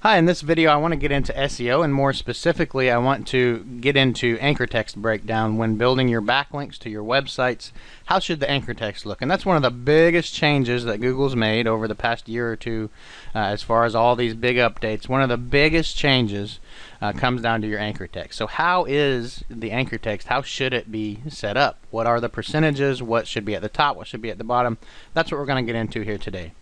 Hi, in this video I want to get into SEO, and more specifically I want to get into anchor text breakdown when building your backlinks to your websites. How should the anchor text look? And that's one of the biggest changes that Google's made over the past year or two as far as all these big updates. One of the biggest changes comes down to your anchor text. So how is the anchor text, how should it be set up? What are the percentages? What should be at the top? What should be at the bottom? That's what we're going to get into here today.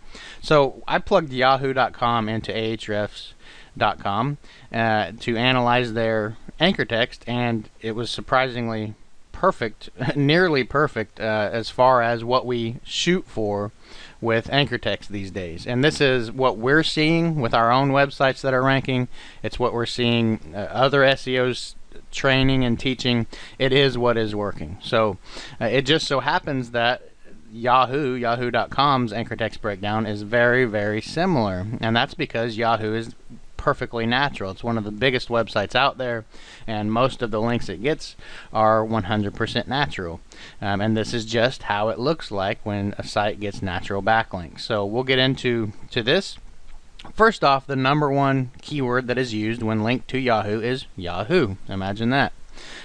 So I plugged yahoo.com into ahrefs.com to analyze their anchor text, and it was surprisingly perfect, nearly perfect as far as what we shoot for with anchor text these days. And this is what we're seeing with our own websites that are ranking. It's what we're seeing other SEOs training and teaching. It is what is working. So it just so happens that yahoo.com's anchor text breakdown is very, very similar, and that's because Yahoo is perfectly natural. It's one of the biggest websites out there, and most of the links it gets are 100% natural. And this is just how it looks like when a site gets natural backlinks. So we'll get into this. First off, the number one keyword that is used when linked to Yahoo is Yahoo. Imagine that.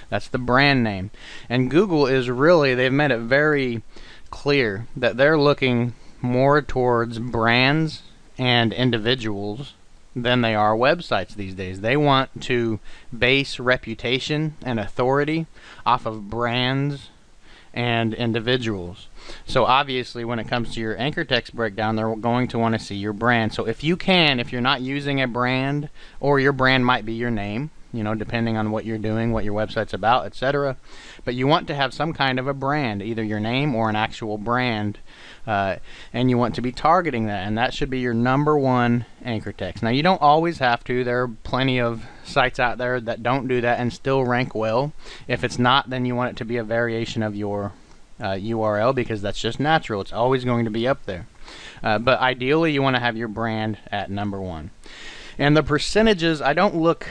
That's the brand name. And Google is really, they've made it very clear that they're looking more towards brands and individuals than they are websites these days. They want to base reputation and authority off of brands and individuals. So obviously when it comes to your anchor text breakdown, they're going to want to see your brand. So if you can, if you're not using a brand, or your brand might be your name, you know, depending on what you're doing, what your website's about, etc. But you want to have some kind of a brand, either your name or an actual brand, and you want to be targeting that, and that should be your number one anchor text. Now, you don't always have to. There are plenty of sites out there that don't do that and still rank well. If it's not, then you want it to be a variation of your URL, because that's just natural. It's always going to be up there. But ideally, you want to have your brand at number one. And the percentages, I don't look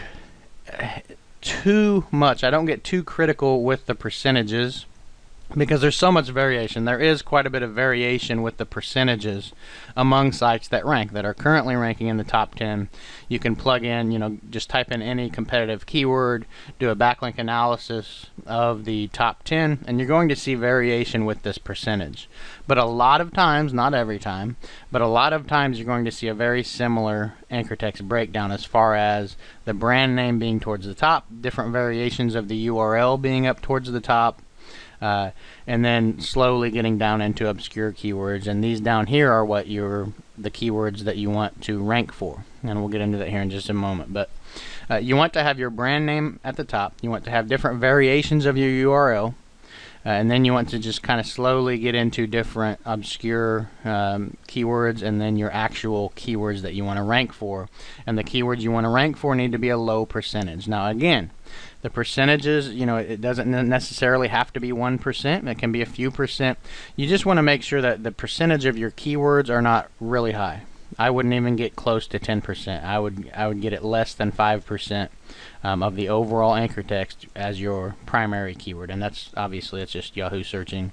too much. I don't get too critical with the percentages because there's so much variation. There is quite a bit of variation with the percentages among sites that rank, that are currently ranking in the top 10. You can plug in, you know, just type in any competitive keyword, do a backlink analysis of the top 10, and you're going to see variation with this percentage. But a lot of times, not every time, but a lot of times you're going to see a very similar anchor text breakdown as far as the brand name being towards the top, different variations of the URL being up towards the top, and then slowly getting down into obscure keywords. And these down here are what the keywords that you want to rank for, and we'll get into that here in just a moment. But you want to have your brand name at the top. You want to have different variations of your URL, and then you want to just kind of slowly get into different obscure keywords, and then your actual keywords that you want to rank for. And the keywords you want to rank for need to be a low percentage. Now again, the percentages, you know, it doesn't necessarily have to be 1%. It can be a few percent. You just want to make sure that the percentage of your keywords are not really high. I wouldn't even get close to 10%. I would get it less than 5% of the overall anchor text as your primary keyword, and that's obviously, it's just Yahoo searching.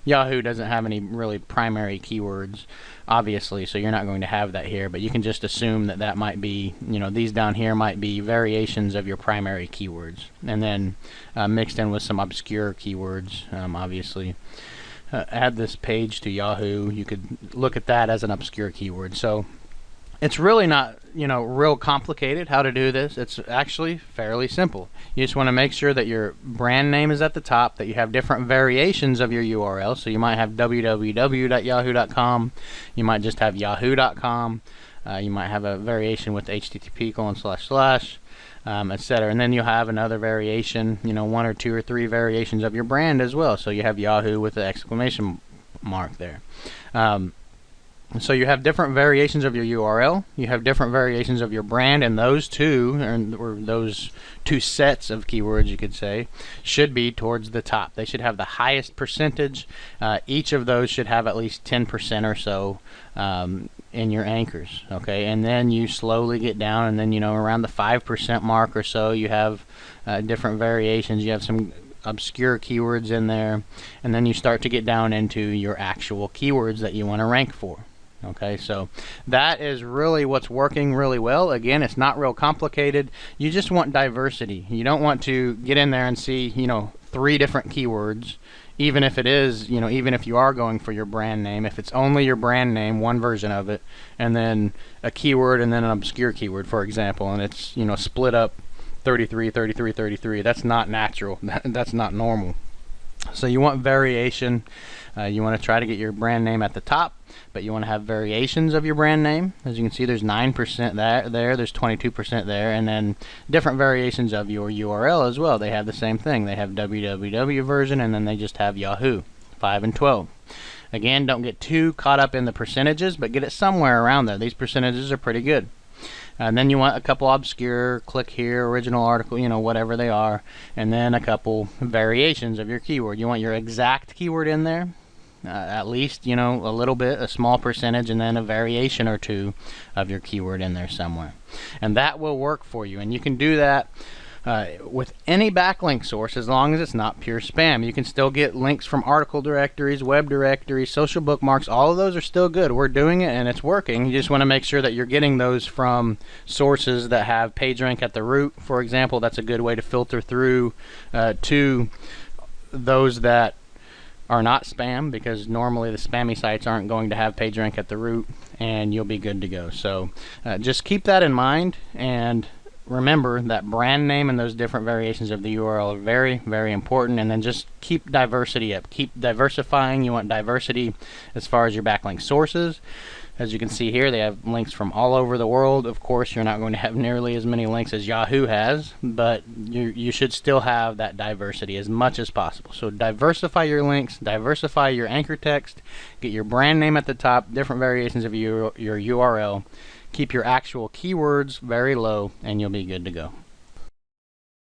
Yahoo doesn't have any really primary keywords, obviously, so you're not going to have that here, but you can just assume that that might be, you know, these down here might be variations of your primary keywords, and then mixed in with some obscure keywords, obviously. Add this page to Yahoo, you could look at that as an obscure keyword. So it's really not, you know, real complicated how to do this. It's actually fairly simple. You just want to make sure that your brand name is at the top, that you have different variations of your URL. So you might have www.yahoo.com, you might just have yahoo.com, you might have a variation with http:// etc. And then you'll have another variation, you know, 1 or 2 or 3 variations of your brand as well. So you have Yahoo with the exclamation mark there. So you have different variations of your URL, you have different variations of your brand, and those two, or those two sets of keywords, you could say, should be towards the top. They should have the highest percentage. Each of those should have at least 10% or so in your anchors, okay? And then you slowly get down, and then, you know, around the 5% mark or so, you have different variations. You have some obscure keywords in there, and then you start to get down into your actual keywords that you want to rank for. Okay, so that is really what's working really well. Again, it's not real complicated. You just want diversity. You don't want to get in there and see, 3 different keywords, even if it is, even if you are going for your brand name. If it's only your brand name, one version of it, and then a keyword and then an obscure keyword, for example, and it's, split up 33, 33, 33. That's not natural. That's not normal. So you want variation. You want to try to get your brand name at the top, but you want to have variations of your brand name. As you can see, there's 9% there, there's 22% there, and then different variations of your URL as well. They have the same thing. They have www version, and then they just have Yahoo, 5 and 12. Again, don't get too caught up in the percentages, but get it somewhere around there. These percentages are pretty good. And then you want a couple obscure, click here, original article, whatever they are, and then a couple variations of your keyword. You want your exact keyword in there, at least, a little bit, a small percentage, and then a variation or two of your keyword in there somewhere. And that will work for you. And you can do that with any backlink source as long as it's not pure spam. You can still get links from article directories, web directories, social bookmarks. All of those are still good. We're doing it and it's working. You just want to make sure that you're getting those from sources that have PageRank at the root. For example, that's a good way to filter through to those that are not spam, because normally the spammy sites aren't going to have PageRank at the root, and you'll be good to go. So just keep that in mind, and remember that brand name and those different variations of the URL are very, very important. And then just keep diversity up. Keep diversifying. You want diversity as far as your backlink sources. As you can see here, they have links from all over the world. Of course, you're not going to have nearly as many links as Yahoo has, but you should still have that diversity as much as possible. So diversify your links, diversify your anchor text, get your brand name at the top, different variations of your URL. Keep your actual keywords very low, and you'll be good to go.